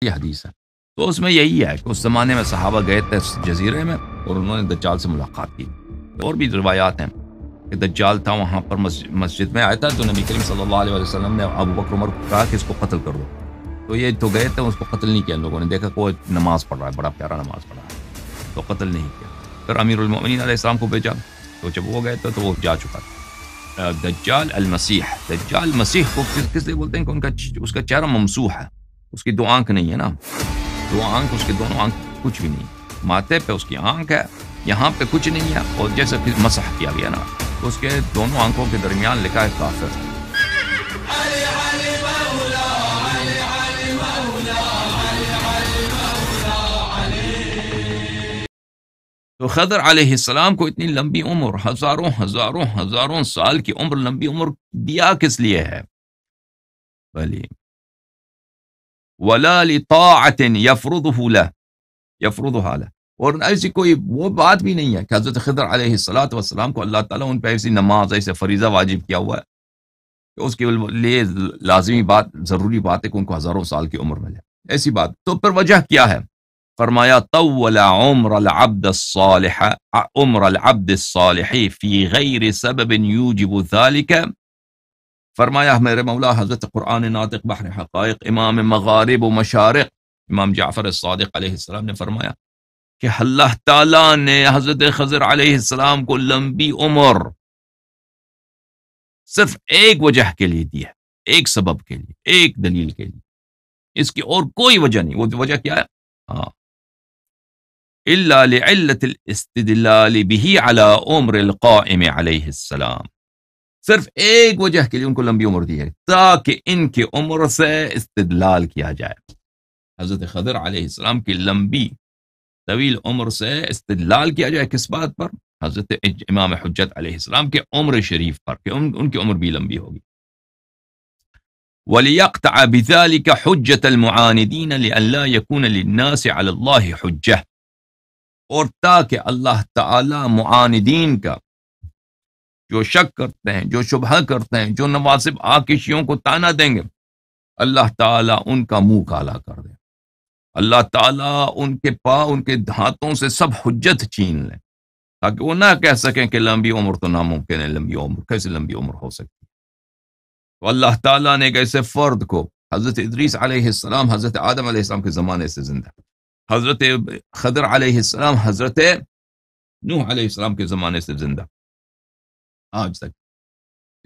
یہ حدیث ہے. تو اس میں یہی ہے کہ اس زمانے میں صحابہ گئے تھے جزیرے میں اور انہوں نے دجال سے ملاقات کی. اور بھی روایات ہیں کہ دجال تھا وہاں پر مسجد میں آیا تھا تو نبی کریم صلی اللہ علیہ وسلم نے ابو بکر عمر کو کہا کہ اس کو قتل کر دو. تو یہ تو گئے تھے, اس کو قتل نہیں کیا. ان لوگوں نے دیکھا کوئی نماز پڑھ رہا ہے, بڑا پیارا نماز پڑھ رہا ہے, تو قتل نہیں کیا. پھر امیر المؤمنین علیہ السلام کو بھیجا, تو جب وہ گئے تھے تو وہ جا چکا تھا. دجال المسیح, دجال مسیح کو کس لیے بولتے ہیں کہ ان کا اس کا چہرہ ممسوح ہے, اس کی 2 آنکھ نہیں ہے نا, 2 آنکھ, اس کے دونوں آنکھ کچھ بھی نہیں. ماتھے پہ اس کی آنکھ ہے, یہاں پہ کچھ نہیں ہے, اور جیسے کہ مسح کیا گیا نا, تو اس کے دونوں آنکھوں کے درمیان لکھا ہے کافر. تو خضر علیہ السلام کو اتنی لمبی عمر, ہزاروں ہزاروں ہزاروں سال کی عمر, لمبی عمر دیا کس لیے ہے؟ بلی ولا لطاعة يفرضه له, يفرضها له. اور ایسی کوئی وہ بات بھی نہیں ہے کہ حضرت خضر علیہ السلام کو اللہ تعالیٰ ان پہ ایسی نماز, ایسے فریضہ واجب کیا ہوا ہے کہ اس کے لیے لازمی بات, ضروری بات ہے کہ ان کو ہزاروں سال کی عمر ملے. ایسی بات. تو پھر وجہ کیا ہے؟ فرمایا طول عمر العبد الصالح, عمر العبد الصالح فی غیر سبب یوجب ذلك. فرمایا میرے مولا حضرت قرآن ناطق بحر حقائق امام مغارب و مشارق امام جعفر الصادق علیہ السلام نے فرمایا کہ اللہ تعالیٰ نے حضرت خضر علیہ السلام کو لمبی عمر صرف ایک وجہ کے لیے دی ہے, ایک سبب کے لیے, ایک دلیل کے لیے, اس کی اور کوئی وجہ نہیں. وہ وجہ کیا ہے؟ ہاں, الا لعلت الاستدلال به على عمر القائم علیہ السلام. صرف ایک وجہ کے لیے ان کو لمبی عمر دی ہے, تاکہ ان کی عمر سے استدلال کیا جائے. حضرت خضر علیہ السلام کی لمبی طویل عمر سے استدلال کیا جائے کس بات پر؟ حضرت امام حجت علیہ السلام کے عمر شریف پر, کہ ان کی عمر بھی لمبی ہوگی. وَلِيَقْطَعَ بِذَلِكَ حُجَّةَ الْمُعَانِدِينَ لِأَلَّا يَكُونَ لِلنَّاسِ عَلَى اللَّهِ حُجَّةٌ, اور تاکہ اللہ تعالی معاندین کا, جو شک کرتے ہیں, جو شبہ کرتے ہیں, جو نواسب آکشیوں کو تانا دیں گے, اللہ تعالیٰ ان کا منہ کالا کر دے. اللہ تعالیٰ ان کے ہاتھوں سے سب حجت چھین لیں, تاکہ وہ نہ کہہ سکیں کہ لمبی عمر تو ناممکن ہے. لمبی عمر کیسے لمبی عمر ہو سکتی ہے؟ تو اللہ تعالیٰ نے ایک ایسے فرد کو, حضرت ادریس علیہ السلام حضرت آدم علیہ السلام کے زمانے سے زندہ, حضرت خضر علیہ السلام حضرت نوح علیہ السلام کے زمانے سے زندہ آج تک,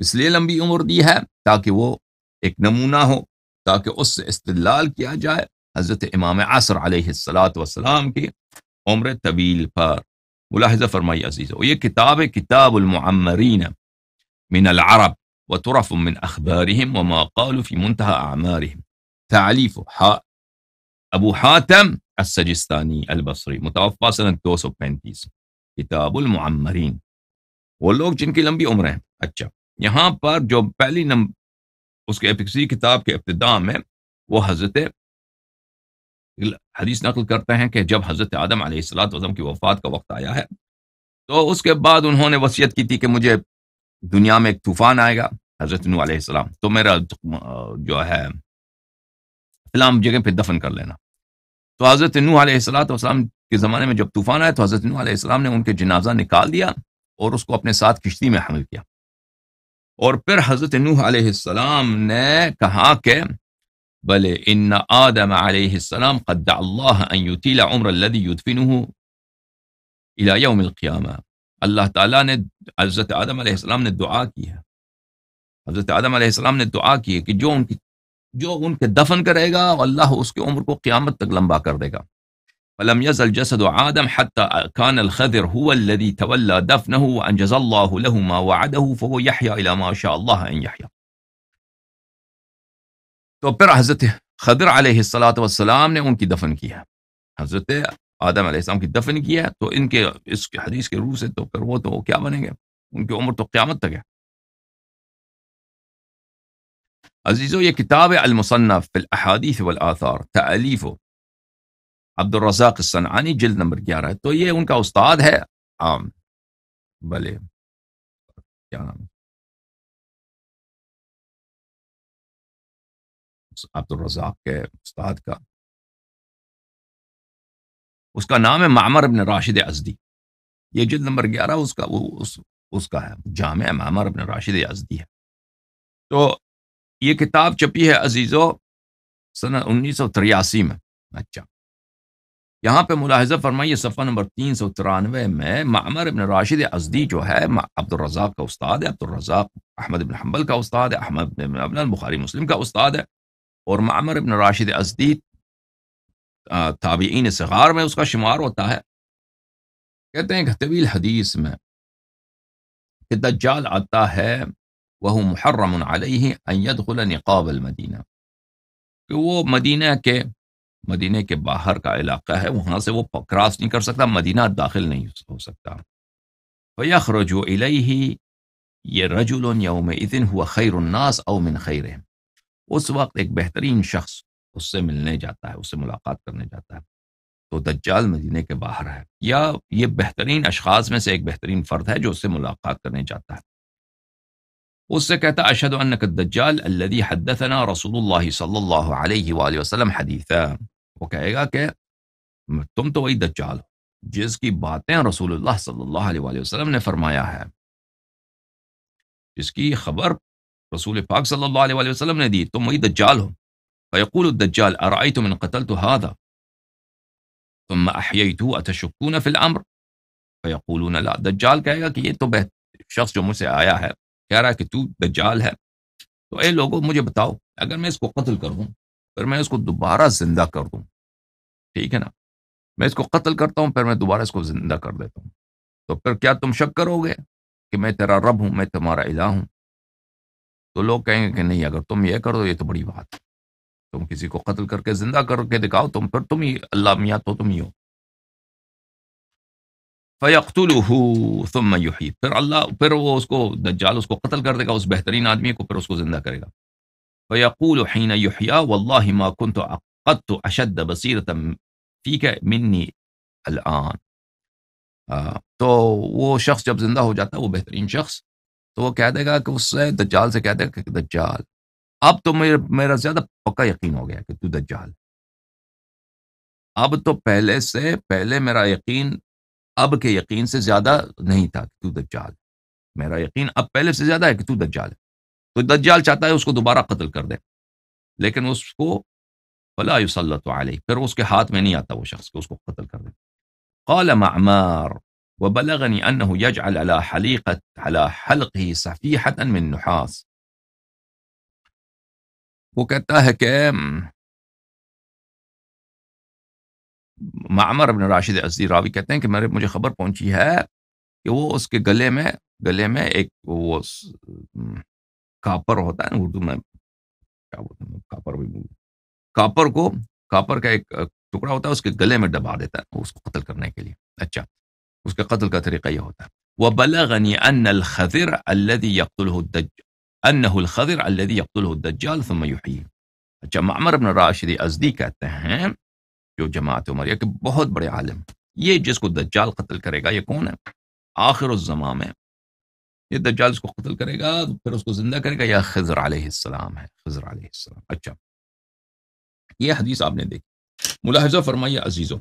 اس لیے لمبی عمر دی ہے تاکہ وہ ایک نمونہ ہو, تاکہ اس سے استدلال کیا جائے حضرت امام عصر علیہ السلام کی عمر طویل پر. ملاحظہ فرمائی عزیزو, یہ کتاب ہے کتاب المعمرین من العرب وطرف من اخبارهم وما قالوا في منتهى اعمارهم, تعلیف ابو حاتم السجستانی البصری, متوفى سنة 235. کتاب المعمرین, وہ لوگ جن کی لمبی عمریں ہیں. اچھا, یہاں پر جو پہلی اس کے اسی کتاب کے ابتداء میں وہ حضرت حدیث نقل کرتے ہیں کہ جب حضرت آدم علیہ السلام کی وفات کا وقت آیا ہے, تو اس کے بعد انہوں نے وصیت کی تھی کہ مجھے دنیا میں ایک طوفان آئے گا, حضرت نوح علیہ السلام, تو میرا جو ہے فلاں جگہ پہ دفن کر لینا. تو حضرت نوح علیہ السلام کے زمانے میں جب طوفان آیا تو حضرت نوح علیہ السلام نے ان کے جنازہ نکال دیا اور اس کو اپنے ساتھ کشتی میں حمل کیا. اور پھر حضرت نوح علیہ السلام نے کہا کہ بلے ان آدم علیہ السلام قد دعا اللہ ان یطیل عمر الذی یدفنہ الی یوم القیامہ. اللہ تعالیٰ نے حضرت آدم علیہ السلام نے دعا کی ہے, حضرت آدم علیہ السلام نے دعا کی ہے کہ جو ان کے دفن کرے گا اللہ اس کی عمر کو قیامت تک لمبا کر دے گا. فلم يزل جسد آدم حتى كان الخضر هو الذي تولى دفنه وأنجز الله له ما وعده فهو يحيى إلى ما شاء الله أن يحيى. تو پھر حضرت خضر علیہ السلام نے ان کی دفن کی ہے, حضرت آدم علیہ السلام کی دفن کی ہے, تو ان کے اس حدیث کے روح سے تو پھر وہ تو کیا بنیں گے, ان کی عمر تو قیامت تک ہے. عزیزو, یہ کتاب المصنف فی الاحادیث والآثار, تألیف عبد الرزاق الصنعانی, جلد نمبر 11 ہے. تو یہ ان کا استاد ہے, بلے کیا نام ہے, عبد الرزاق کے استاد کا اس کا نام ہے معمر ابن راشد ازدی. یہ جلد نمبر 11 اس کا ہے، جامع معمر ابن راشد ازدی ہے. تو یہ کتاب چھپی ہے عزیزو سنہ 1983 میں. اچھا، یہاں پہ ملاحظہ فرمائیے صفحہ نمبر 393 میں معمر ابن راشد ازدی جو ہے عبد الرزاق کا استاد ہے، عبد الرزاق احمد بن حنبل کا استاد ہے، احمد بن حنبل بخاری مسلم کا استاد ہے، اور معمر ابن راشد ازدی تابعین صغار میں اس کا شمار ہوتا ہے. کہتے ہیں کہ طویل حدیث میں کہ دجال آتا ہے وہ محرم علیہ ان يدخل نقاب المدینہ، کہ وہ مدینہ کے باہر کا علاقہ ہے، وہاں سے وہ کراس نہیں کر سکتا، مدینہ داخل نہیں ہو سکتا. فیخرج الیہ یہ رجل یومئذ هو خیر الناس او من خیرہم، اس وقت ایک بہترین شخص اس سے ملنے جاتا ہے، اس سے ملاقات کرنے جاتا ہے. تو دجال مدینے کے باہر ہے، یا یہ بہترین اشخاص میں سے ایک بہترین فرد ہے جو اس سے ملاقات کرنے جاتا ہے. اس سے کہتا اشہد انک الدجال الذی حدثنا رسول اللہ صلی اللہ علیہ وآلہ وسلم حدیثا. وہ کہے گا کہ تم تو وہی دجال ہو جس کی باتیں رسول اللہ صلی اللہ علیہ وآلہ وسلم نے فرمایا ہے، جس کی خبر رسول پاک صلی اللہ علیہ وآلہ وسلم نے دی، تم وہی دجال ہو. فیقول الدجال ارأیتم ان قتلت هذا ثم احییتہ اتشکون فی الامر فیقولون لا. دجال کہے گا کہ یہ تو شخص جو مجھ سے آیا ہے کہہ رہا ہے کہ تو دجال ہے، تو اے لوگوں مجھے بتاؤ اگر میں اس کو قتل کر دوں پھر میں اس کو دوبارہ زندہ کر دوں، ٹھیک ہے نا، میں اس کو قتل کرتا ہوں پھر میں دوبارہ اس کو زندہ کر دیتا ہوں، تو پھر کیا تم شک کرو گے کہ میں تیرا رب ہوں، میں تمہارا الہ ہوں؟ تو لوگ کہیں گے کہ نہیں، اگر تم یہ کر دو یہ تو بڑی بات ہے، تم کسی کو قتل کر کے زندہ کر کے دکھاؤ، پھر تم ہی اللہ میاں تو تم ہی ہو. فَيَقْتُلُهُ ثُمَّ يُحْيِي، پھر وہ اس کو دجال اس کو قتل کر دے گا، اس بہترین آدمی کو، پھر اس کو زندہ کرے گا. فَيَقُولُ حِينَ يُحْيَا وَاللَّهِ مَا كُنْتُ عَقَدْتُ أَشَدَّ بَصِيرَةً فِيكَ مِنِّي الْآن. تو وہ شخص جب زندہ ہو جاتا ہے، وہ بہترین شخص، تو وہ کہہ دے گا کہ اس سے دجال سے کہہ دے گا کہ دجال اب تو میرا زیادہ پکا یقین ہو گیا کہ تو دجال، اب تو پہلے میرا یقین اب کے یقین سے زیادہ نہیں تھا کہ تو دجال، میرا یقین اب پہلے سے زیادہ ہے کہ تو دجال ہے. تو دجال چاہتا ہے اس کو دوبارہ قتل کر دے، لیکن اس کو فلا یسلط علیہ، پھر اس کے ہاتھ میں نہیں آتا وہ شخص کہ اس کو قتل کر دے. قال معمار وبلغني انه يجعل على حلقه صفيحة من نحاس. وہ کہتا ہے کہ معمر بن راشد ازدی راوی کہتے ہیں کہ مجھے خبر پہنچی ہے کہ وہ اس کے گلے میں ایک وہ کاپر ہوتا ہے نا اردو میں کیا بولتے ہیں، کاپر کا ایک ٹکڑا ہوتا ہے، اس کے گلے میں دبا دیتا ہے اس کو قتل کرنے کے لیے. اچھا، اس کے قتل کا طریقہ یہ ہوتا ہے. وَبَلَغَنِي أَنَّ الْخَضِرَ الَّذِي يَقْتُلُهُ الدَّجَّالُ ثُمَّ يُحْيِيهِ. اچھا، معمر بن راشد ازدی کہتے ہیں جو جماعت عمریہ کے بہت بڑے عالم، یہ جس کو دجال قتل کرے گا یہ کون ہے؟ آخر الزمان میں یہ دجال اس کو قتل کرے گا پھر اس کو زندہ کرے گا، یا خضر علیہ السلام ہے، خضر علیہ السلام. اچھا، یہ حدیث آپ نے دیکھی. ملاحظہ فرمائیے عزیزو،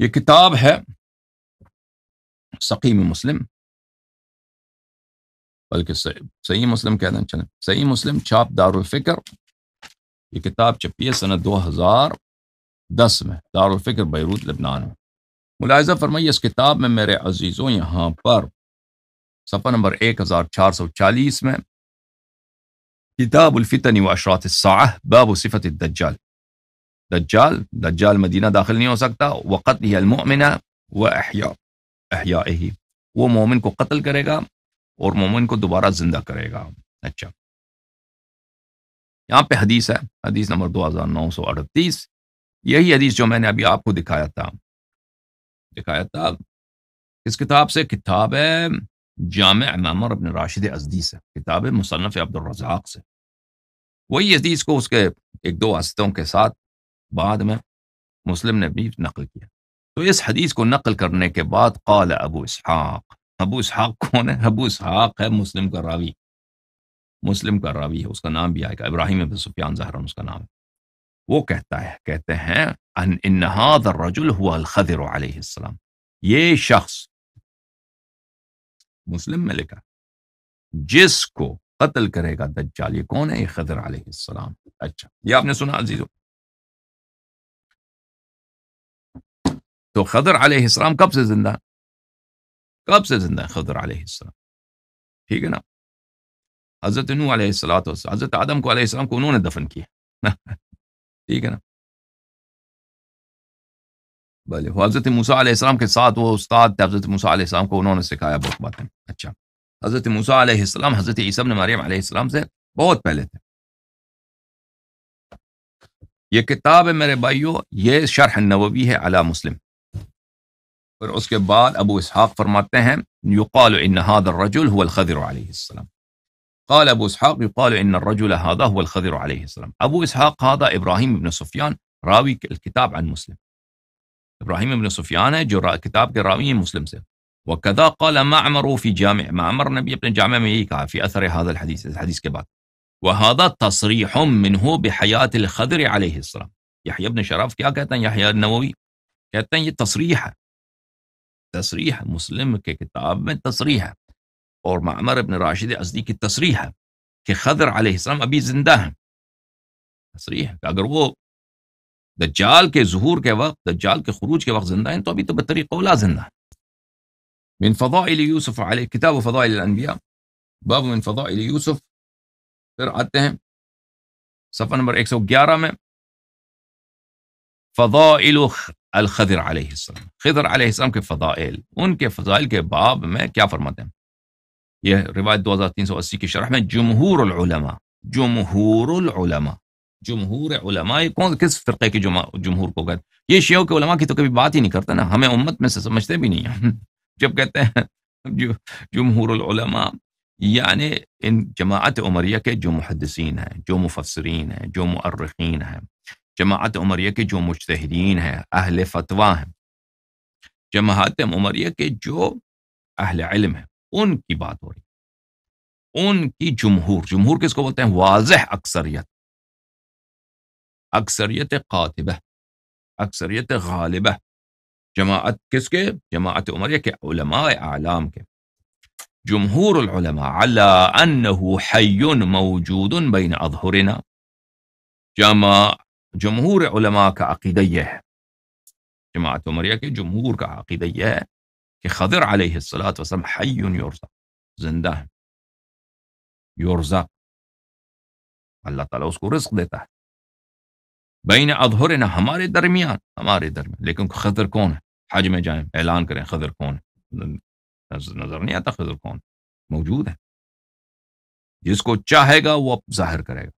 یہ کتاب ہے سقیم مسلم، بلکہ صحیح مسلم کہہ دیں، چلیں صحیح مسلم چھاپ دارالفکر. یہ کتاب چھپی ہے سنہ 2010 میں، دارالفکر بیروت لبنان میں. ملاحظہ فرمائیے اس کتاب میں میرے عزیزوں یہاں پر صفحہ نمبر 1440 میں کتاب الفتن و اشراط الساعہ باب صفت الدجال. دجال مدینہ داخل نہیں ہو سکتا. وقتلہ المؤمن و احیائہ، وہ مومن کو قتل کرے گا اور مومن کو دوبارہ زندہ کرے گا. اچھا، یہاں پہ حدیث ہے، حدیث نمبر 2938، یہی حدیث جو میں نے ابھی آپ کو دکھایا تھا اس کتاب سے. کتاب ہے جامع معمر ابن راشد ازدی سے، کتاب ہے مصنف عبد الرزاق سے. وہی حدیث کو اس کے ایک دو واسطوں کے ساتھ بعد میں مسلم نے بھی نقل کیا. تو اس حدیث کو نقل کرنے کے بعد قال ابو اسحاق کون ہے؟ ابو اسحاق ہے مسلم کا راوی، مسلم کا راوی ہے، اس کا نام بھی آئے گا، ابراہیم بن سفیان زہران اس کا نام ہے. وہ کہتے ہیں ان هذا الرجل هو الخضر علیہ السلام، یہ شخص مسلم میں لکھا جس کو قتل کرے گا دجال، یہ کون ہے؟ یہ خضر علیہ السلام. اچھا، یہ آپ نے سنا عزیزو. تو خضر علیہ السلام کب سے زندہ؟ کب سے زندہ ہے خضر علیہ السلام؟ ٹھیک ہے نا. حضرت نوح علیہ السلام، حضرت آدم کو علیہ السلام کو انہوں نے دفن کیا. ٹھیک ہے نا. بھلے حضرت موسیٰ علیہ السلام کے ساتھ وہ استاد تھے حضرت موسیٰ علیہ السلام کو، انہوں نے سکھایا بہت باتیں. اچھا، حضرت موسیٰ علیہ السلام حضرت عیسیٰ ابن مریم علیہ السلام سے بہت پہلے تھے. یہ کتاب ہے میرے بھائیو، یہ شرح النووی ہے علی مسلم. اور اس کے بعد ابو اسحاق فرماتے ہیں یقال ان هذا الرجل هو الخضر علیہ السلام. قال ابو اسحاق يقال ان الرجل هذا هو الخضر علیہ السلام. ابو اسحاق هذا ابراہیم ابن سفیان راوی الکتاب عن مسلم. ابراہیم ابن سفیان ہے جو کتاب کے راوی ہیں مسلم سے. وکذا قال معمر فی جامع، معمر نے بھی اپنے جامع میں یہی کہا فی اثر هذا الحدیث، اس حدیث کے بعد. وهذا تصریح منه بحیات الخضر علیہ السلام. یحییٰ ابن شرف کیا کہتے ہیں؟ یحییٰ النووی کہتے ہیں یہ تصریح ہے، تصریح ہے، مسلم کے کتاب میں تصریح ہے، اور معمر ابن راشد ازدی کی تصریح ہے کہ خضر علیہ السلام ابھی زندہ ہیں. تصریح ہے کہ اگر وہ دجال کے ظہور کے وقت، دجال کے خروج کے وقت زندہ ہیں تو ابھی تو بطریق اولا زندہ ہے. من فضائل یوسف علیہ، کتاب فضائل الانبیاء، باب من فضائل یوسف. پھر آتے ہیں صفحہ نمبر 111 میں فضائل الخضر علیہ السلام، خضر علیہ السلام کے فضائل. ان کے فضائل کے باب میں کیا فرماتے ہیں؟ یہ روایت 2380 کی شرح میں جمہور العلماء، جمہور العلماء، جمہور علماء کون، کس فرقے کی جمہور کو کہتے ہیں؟ یہ شیعوں کے علماء کی تو کبھی بات ہی نہیں کرتے نا، ہمیں امت میں سے سمجھتے بھی نہیں ہیں. جب کہتے ہیں جمہور العلماء یعنی ان جماعت عمریہ کے جو محدثین ہیں، جو مفسرین ہیں، جو مؤرخین ہیں، جماعت عمریہ کے جو مجتہدین ہیں، اہل فتویٰ ہیں، جماعت عمریہ کے جو اہل علم ہیں، ان کی بات ہو رہی. ان کی جمہور، جمہور کس کو بولتے ہیں؟ واضح اکثریت، اکثریت قاطبہ، اکثریت غالبہ. جماعت کس کے؟ جماعت عمریہ کے علماء اعلام کے. جمہور العلماء علی انہ حی موجود بین اظہرنا، جمہور علماء کا عقیدہ یہ ہے، جماعت عمریہ کے جمہور کا عقیدہ یہ ہے کہ خضر علیہ السلام حی یرزق، زندہ ہے، یرزق، اللہ تعالیٰ اس کو رزق دیتا ہے. بین اظہرنا، ہمارے درمیان، ہمارے درمیان. لیکن خضر کون ہے؟ حج میں جائیں اعلان کریں خضر کون ہے، نظر نہیں آتا خضر کون، موجود ہے. جس کو چاہے گا وہ ظاہر کرے گا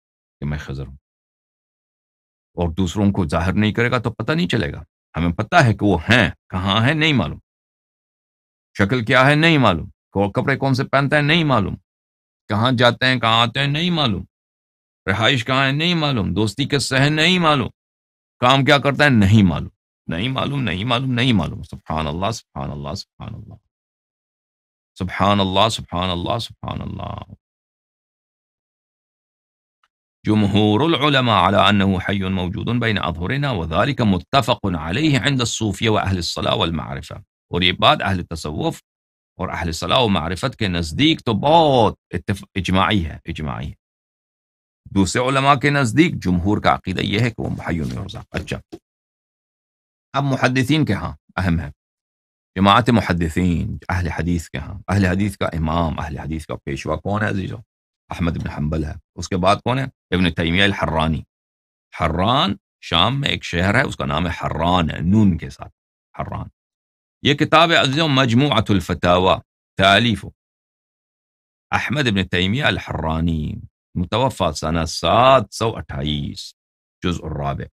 کہ میں خضر ہوں، اور دوسروں کو ظاہر نہیں کرے گا تو پتہ نہیں چلے گا. ہمیں پتہ ہے کہ وہ ہیں، کہاں ہیں نہیں معلوم، شکل کیا ہے نہیں معلوم، کپڑے کون سے پہنتے ہیں نہیں معلوم، کہاں جاتے ہیں کہاں آتے ہیں نہیں معلوم، رہائش کہاں ہے نہیں معلوم، دوستی کس سے ہے نہیں معلوم، کام کیا کرتا ہے نہیں معلوم، نہیں معلوم، نہیں معلوم، نہیں معلوم. سبحان اللہ، سبحان اللہ، سبحان اللہ، سبحان اللہ، سبحان اللہ، سبحان اللہ. جمہور العلماء على انه حي موجود بين اظهرنا وذلك متفق عليه عند الصوفیہ واہل الصلاح والمعرفہ. اور یہ بات اہل تصوف اور اہل صلاح و معرفت کے نزدیک تو بہت اجماعی ہے، اجماعی ہے. دوسرے علماء کے نزدیک جمہور کا عقیدہ یہ ہے کہ وہ حی یرزق. اچھا، اب محدثین کے ہاں اہم ہے، جماعت محدثین اہل حدیث کے ہاں، اہل حدیث کا امام، اہل حدیث کا پیشوا کون ہے عزیزو؟ احمد بن حنبل ہے. اس کے بعد کون ہے؟ ابن تیمیہ الحرانی. حران شام میں ایک شہر ہے، اس کا نام ہے حران، ہے نون کے ساتھ، حران. یہ کتاب عزیزو مجموعۃ الفتاوی، تالیف احمد بن تیمیہ الحرانی، متوفى سنہ 728، جزء الرابع.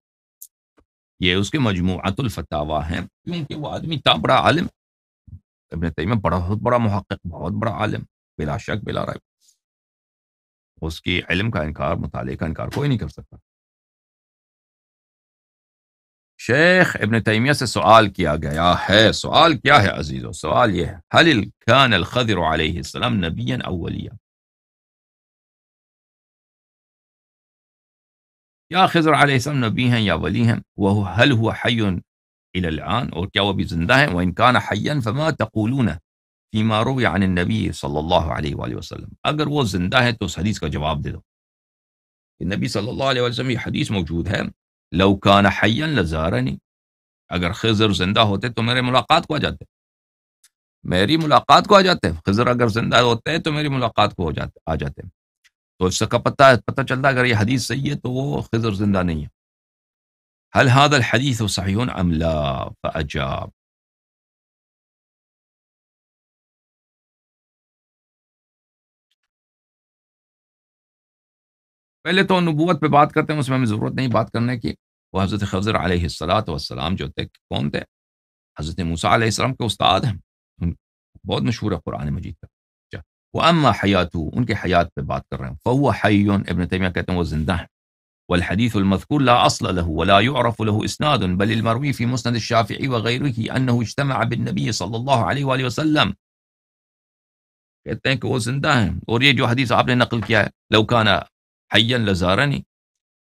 یہ اس کے مجموعۃ الفتاوی ہیں، کیونکہ وہ آدمی تھا بڑا عالم. ابن تیمیہ بہت بڑا محقق، بہت بڑا عالم، بلا شک بلا ریب. اس کی علم کا انکار، مطالعے کا انکار کوئی نہیں کر سکتا. شیخ ابن تیمیہ سے سوال کیا گیا ہے، سوال کیا ہے عزیزو؟ سوال یہ ہے، هل كان الخضر علیہ السلام نبیا اولیہ؟ یا خضر علیہ السلام نبی ہیں یا ولی ہیں، وہ هل هو حی الی الان، اور کیا وہ بھی زندہ ہیں، وان کان حیا فما تقولون فیما روی عن النبی صلی اللہ علیہ وآلہ وسلم، اگر وہ زندہ ہے تو اس حدیث کا جواب دے دو کہ نبی صلی اللہ علیہ وسلم یہ حدیث موجود ہے، لو کان حیا لزارنی، اگر خضر زندہ ہوتے تو میرے ملاقات کو آ جاتے، میری ملاقات کو آ جاتے، خضر اگر زندہ ہوتے تو میری ملاقات کو آ جاتے، تو اس کا پتہ چلتا اگر یہ حدیث صحیح ہے تو وہ خضر زندہ نہیں ہے. هل هذا الحديث صحيح ام لا؟ فاجاب. پہلے تو نبوت پہ بات کرتے ہیں، اس میں ہمیں ضرورت نہیں بات کرنے کی. وہ حضرت خضر علیہ الصلاۃ والسلام جو تھے کون تھے؟ حضرت موسیٰ علیہ السلام کے استاد ہیں، بہت مشہور ہے قرآن مجید کا. اچھا، واما حیاتہ، ان کے حیات پہ بات کر رہے ہیں. فهو حی، ابن تیمیہ کہتے ہیں وہ زندہ ہیں. والحديث المذكور لا أصل له ولا يعرف له إسناد، بل المروي في مسند الشافعي وغيره أنه اجتمع بالنبي صلى الله عليه وآله وسلم. کہتے ہیں کہ وہ زندہ ہیں، اور یہ جو حدیث آپ نے نقل کیا ہے، لو كان حيا لزارني،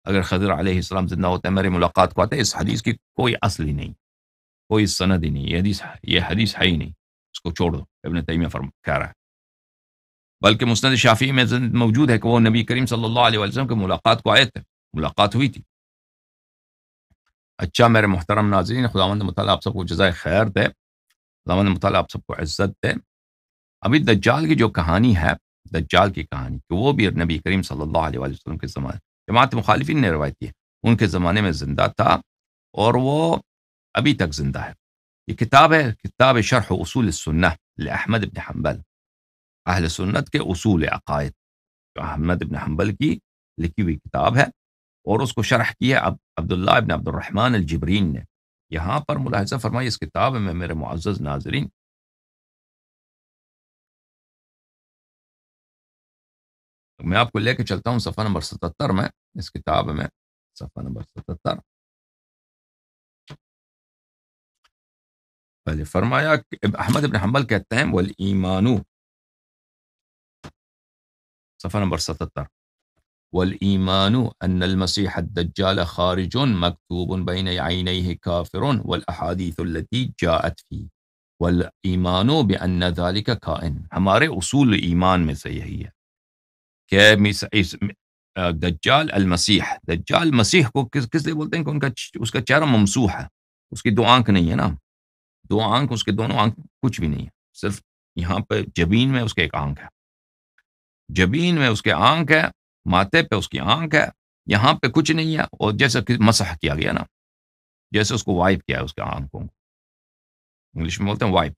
اگر خضر علیہ السلام زندہ ہوتے ہیں میری ملاقات کو آتے، اس حدیث کی کوئی اصل ہی نہیں، کوئی سند ہی نہیں، یہ حدیث ہے ہی نہیں، اس کو چھوڑ دو. ابن تیمیہ کہہ رہا ہے بلکہ مسند شافعی میں موجود ہے کہ وہ نبی کریم صلی اللہ علیہ وسلم کے ملاقات کو آئے تھے، ملاقات ہوئی تھی. اچھا میرے محترم ناظرین، خداوند متعالی آپ سب کو جزائے خیر دے، خداوند متعالی آپ سب کو عزت دے. ابھی دجال کی جو کہانی ہے، دجال کی کہانی کہ وہ بھی نبی کریم صلی اللہ علیہ وسلم کے زمانے، جماعت مخالفین نے روایت کی ہے، ان کے زمانے میں زندہ تھا اور وہ ابھی تک زندہ ہے. یہ کتاب ہے، کتاب شرح اصول السنہ لأحمد بن حنبل، اہل سنت کے اصول عقائد، جو احمد بن حنبل کی لکھی ہوئی کتاب ہے، اور اس کو شرح کیا عبداللہ ابن عبد الرحمن الجبرین نے. یہاں پر ملاحظہ فرمائی اس کتاب میں میرے معزز ناظرین، میں آپ کو لے کے چلتا ہوں صفحہ نمبر 77 میں، اس کتاب میں صفحہ نمبر 77 پہلے فرمایا کہ احمد بن حنبل کہتے ہیں والایمان، صفحہ نمبر 77، والایمان ان المسیح الدجال خارج مکتوب بین عینیہ کافر والاحادیث التي جاءت فی والایمان بان ذلك کائن. ہمارے اصول ایمان میں سے یہی ہے کہ دجال المسیح، دجال مسیح کو کس لیے بولتے ہیں کہ اس کا چہرہ ممسوح ہے، اس کی دو آنکھ نہیں ہے نا، دو آنکھ، اس کے دونوں آنکھ کچھ بھی نہیں ہے، صرف یہاں پہ جبین میں اس کے ایک آنکھ ہے، جبین میں اس کے آنکھ ہے، ماتھے پہ اس کی آنکھ ہے، یہاں پہ کچھ نہیں ہے، اور جیسے کہ مسح کیا گیا نا، جیسے اس کو وائپ کیا ہے اس کے آنکھوں کو، انگلش میں بولتے ہیں وائپ،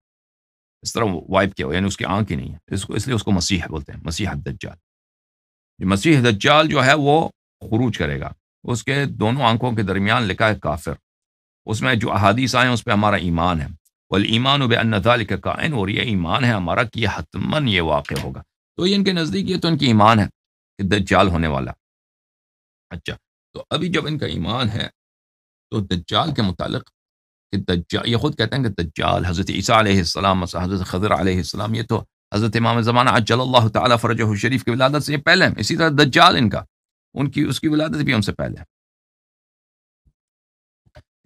اس طرح وائپ کیا ہوا، یعنی اس کی آنکھ ہی نہیں ہے، اس لیے اس کو مسیح بولتے ہیں، مسیح الدجال. مسیح دجال جو ہے وہ خروج کرے گا، اس کے دونوں آنکھوں کے درمیان لکھا ہے کافر. اس میں جو احادیث آئے ہیں اس پہ ہمارا ایمان ہے، والایمان بان ذلک کائن، اور یہ ایمان ہے ہمارا کہ یہ حتماً یہ واقع ہوگا. تو یہ ان کے نزدیک، یہ تو ان کی ایمان ہے کہ دجال ہونے والا. اچھا، تو ابھی جب ان کا ایمان ہے تو دجال کے متعلق کہ دجال، یہ خود کہتے ہیں کہ دجال حضرت عیسیٰ علیہ السلام، حضرت خضر علیہ السلام، یہ تو حضرت امام زمانہ عجل اللہ تعالیٰ فرجہ شریف کی ولادت سے پہلے ہیں. اسی طرح دجال ان کا، اس کی ولادت بھی ان سے پہلے ہے،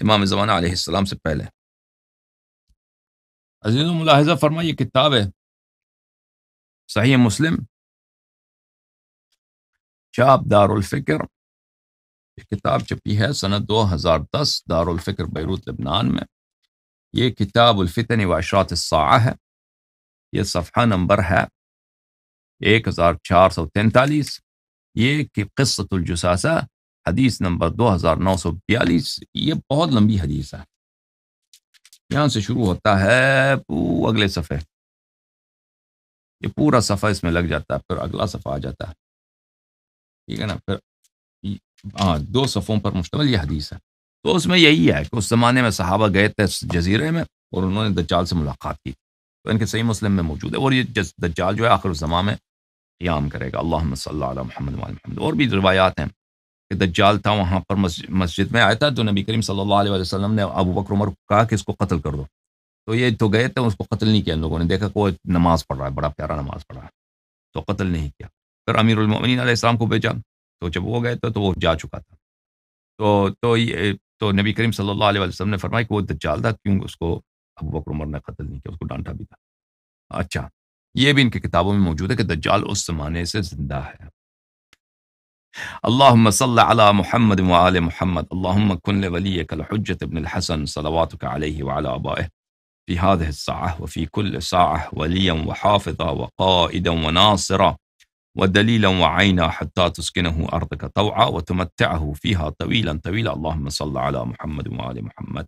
امام زمانہ علیہ السلام سے پہلے. عزیزوں ملاحظہ فرمائیے، کتاب ہے صحیح مسلم، چھاپ دار الفکر، یہ کتاب چھپی ہے سنہ 2010 دار الفکر بیروت لبنان میں. یہ کتاب الفتن و اشراط الساعہ ہے، یہ صفحہ نمبر ہے 1443. یہ کہ قصۃ الجساسہ، حدیث نمبر 2942. یہ بہت لمبی حدیث ہے، یہاں سے شروع ہوتا ہے اگلے صفحے، یہ پورا صفحہ اس میں لگ جاتا ہے، پھر اگلا صفحہ آ جاتا ہے، ٹھیک ہے نا. پھر 2 صفحوں پر مشتمل یہ حدیث ہے. تو اس میں یہی ہے کہ اس زمانے میں صحابہ گئے تھے جزیرے میں اور انہوں نے دجال سے ملاقات کی، تو ان کے صحیح مسلم میں موجود ہے. اور یہ دجال جو ہے آخر الزمان میں قیام کرے گا. اللہم صلی علی محمد وعلی محمد. اور بھی روایات ہیں کہ دجال تھا وہاں پر مسجد میں آیا تھا، تو نبی کریم صلی اللہ علیہ وسلم نے ابو بکر عمر کو کہا کہ اس کو قتل کر دو، تو یہ تو گئے تھے، اس کو قتل نہیں کیا. ان لوگوں نے دیکھا کہ وہ نماز پڑھ رہا ہے، بڑا پیارا نماز پڑھ رہا ہے، تو قتل نہیں کیا. پھر امیر المومنین علیہ السلام کو بھیجا، تو جب وہ گئے تھے تو وہ جا چکا تھا. تو نبی کریم صلی اللہ علیہ وسلم نے فرمایا کہ وہ دجال تھا، کیوں اس کو ابو بکر عمر نے قتل نہیں کیا، اس کو ڈانٹا بھی تھا. اچھا، یہ بھی ان کی کتابوں میں موجود ہے کہ دجال اس زمانے سے زندہ ہے. اللهم صل على محمد وآل محمد. اللهم كن لوليك الحجة ابن الحسن صلواتك عليه وعلى آبائه في هذه الساعة وفي كل ساعة وليا وحافظا وقائدا وناصرا ودليلا وعينا حتى تسكنه أرضك طوعا وتمتعه فيها طويلا طويلا. اللهم صل على محمد وآل محمد.